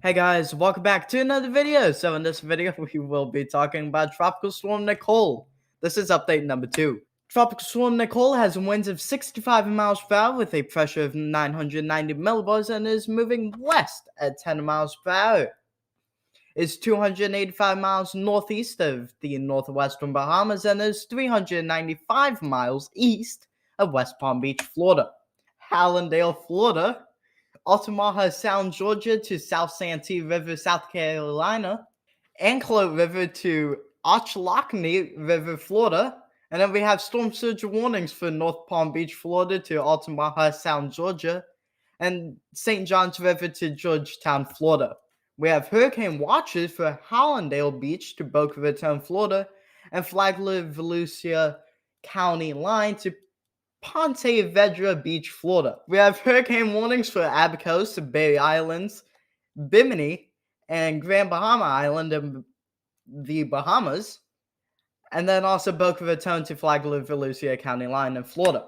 Hey guys, welcome back to another video. So in this video, we will be talking about Tropical Storm Nicole. This is update number 2. Tropical Storm Nicole has winds of 65 miles per hour with a pressure of 990 millibars and is moving west at 10 miles per hour. It's 285 miles northeast of the northwestern Bahamas and is 395 miles east of West Palm Beach, Florida. Hallandale, Florida, Altamaha Sound, Georgia to South Santee River, South Carolina, Anclote River to Ochlockonee River, Florida, and then we have storm surge warnings for North Palm Beach, Florida to Altamaha Sound, Georgia, and St. Johns River to Georgetown, Florida. We have hurricane watches for Hallandale Beach to Boca Raton, Florida, and Flagler Volusia County line to Ponte Vedra Beach, Florida. We have hurricane warnings for Abacos, Bay Islands, Bimini, and Grand Bahama Island in the Bahamas, and then also Boca Raton to Flagler Volusia County line in Florida.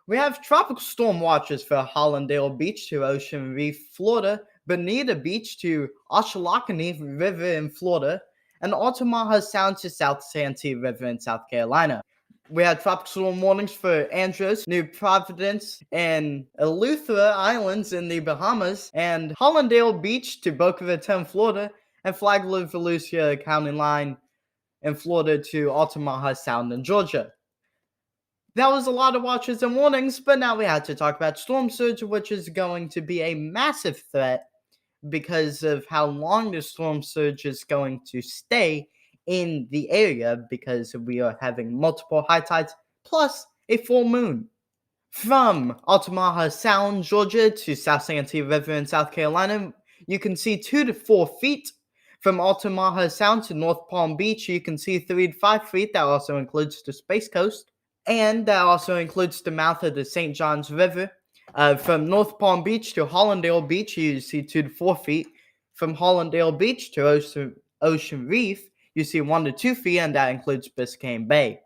We have tropical storm watches for Hallandale Beach to Ocean Reef, Florida, Bonita Beach to Ochlockonee River in Florida, and Altamaha Sound to South Santee River in South Carolina. We had tropical storm warnings for Andros, New Providence, and Eleuthera Islands in the Bahamas, and Hallandale Beach to Boca Raton, Florida, and Flagler Volusia County line in Florida to Altamaha Sound in Georgia. That was a lot of watches and warnings, but now we had to talk about storm surge, which is going to be a massive threat because of how long the storm surge is going to stay in the area, because we are having multiple high tides plus a full moon. From Altamaha Sound, Georgia to South Santee River in South Carolina, you can see 2 to 4 feet. From Altamaha Sound to North Palm Beach, you can see 3 to 5 feet. That also includes the Space Coast, and that also includes the mouth of the St. Johns River. From North Palm Beach to Hallandale Beach, you see 2 to 4 feet. From Hallandale Beach to Ocean Reef, you see 1 to 2 feet, and that includes Biscayne Bay.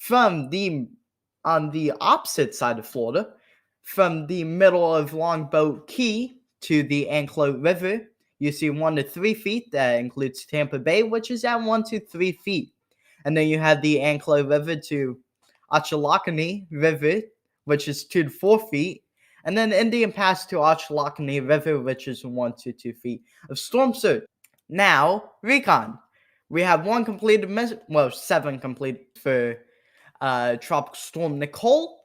On the opposite side of Florida, from the middle of Longboat Key to the Anclote River, you see 1 to 3 feet. That includes Tampa Bay, which is at 1 to 3 feet. And then you have the Anclote River to Ochlockonee River, which is 2 to 4 feet. And then Indian Pass to Ochlockonee River, which is 1 to 2 feet of storm surge. Now, recon. We have 1 completed mission, 7 completed for Tropical Storm Nicole.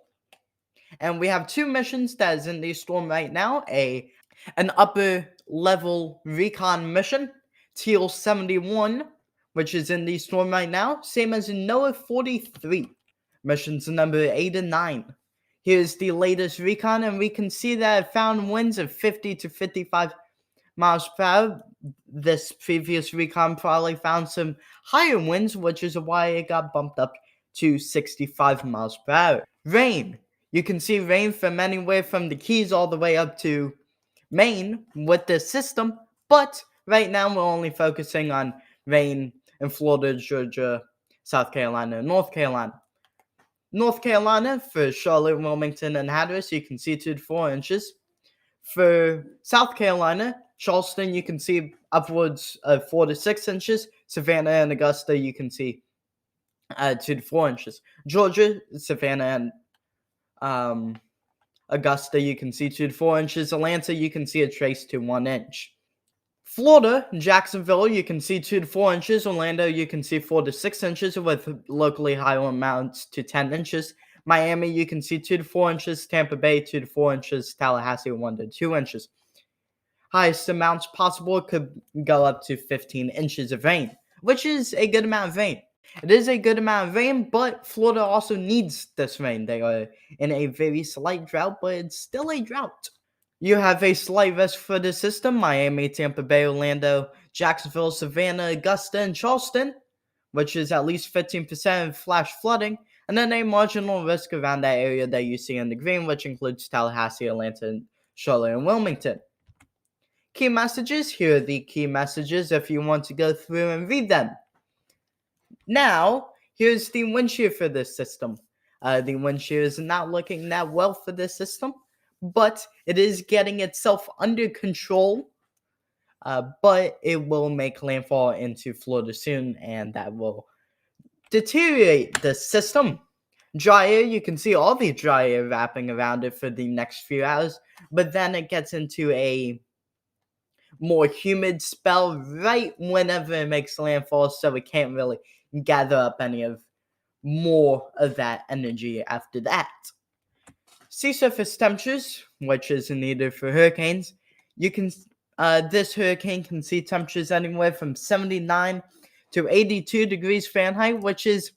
And we have 2 missions that is in the storm right now. An upper level recon mission, Teal 71, which is in the storm right now, same as NOAA 43. Missions number 8 and 9. Here's the latest recon, and we can see that it found winds of 50 to 55 miles per hour. This previous recon probably found some higher winds, which is why it got bumped up to 65 miles per hour. Rain. You can see rain from anywhere from the Keys all the way up to Maine with this system, but right now we're only focusing on rain in Florida, Georgia, South Carolina, and North Carolina. North Carolina, for Charlotte, Wilmington, and Hatteras, you can see 2 to 4 inches. For South Carolina, Charleston, you can see upwards of 4 to 6 inches. Savannah and Augusta, you can see 2 to 4 inches. Georgia, Savannah, and Augusta, you can see 2 to 4 inches. Atlanta, you can see a trace to 1 inch. Florida, Jacksonville, you can see 2 to 4 inches. Orlando, you can see 4 to 6 inches with locally higher amounts to 10 inches. Miami, you can see 2 to 4 inches. Tampa Bay, 2 to 4 inches. Tallahassee, 1 to 2 inches. Highest amounts possible could go up to 15 inches of rain, which is a good amount of rain. It is a good amount of rain, but Florida also needs this rain. They are in a very slight drought, but it's still a drought. You have a slight risk for the system: Miami, Tampa Bay, Orlando, Jacksonville, Savannah, Augusta, and Charleston, which is at least 15% of flash flooding, and then a marginal risk around that area that you see in the green, which includes Tallahassee, Atlanta, Charlotte, and Wilmington. Key messages. Here are the key messages if you want to go through and read them. Now, here's the wind shear for this system. The wind shear is not looking that well for this system, but it is getting itself under control but it will make landfall into Florida soon, and that will deteriorate the system. Dry air, you can see all the dry air wrapping around it for the next few hours, but then it gets into a more humid spell right whenever it makes landfall, so it can't really gather up any of more of that energy after that. Sea surface temperatures, which is needed for hurricanes, you can this hurricane can see temperatures anywhere from 79 to 82 degrees Fahrenheit, which is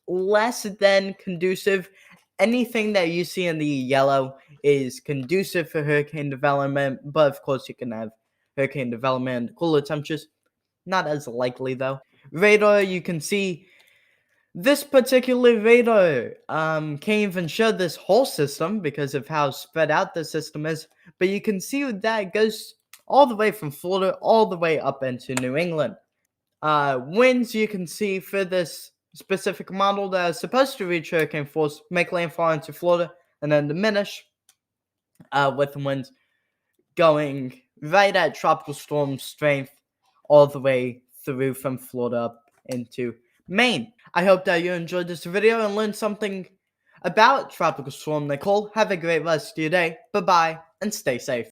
less than conducive. Anything that you see in the yellow is conducive for hurricane development, but of course you can have hurricane development and cooler temperatures. Not as likely though. Radar, you can see this particular radar can't even show this whole system because of how spread out the system is, but you can see that it goes all the way from Florida all the way up into New England. Winds you can see for this specific model that is supposed to reach hurricane force, make landfall into Florida, and then diminish with the winds going right at tropical storm strength all the way through from Florida up into Maine. I hope that you enjoyed this video and learned something about Tropical Storm Nicole. Have a great rest of your day. Bye-bye, and stay safe.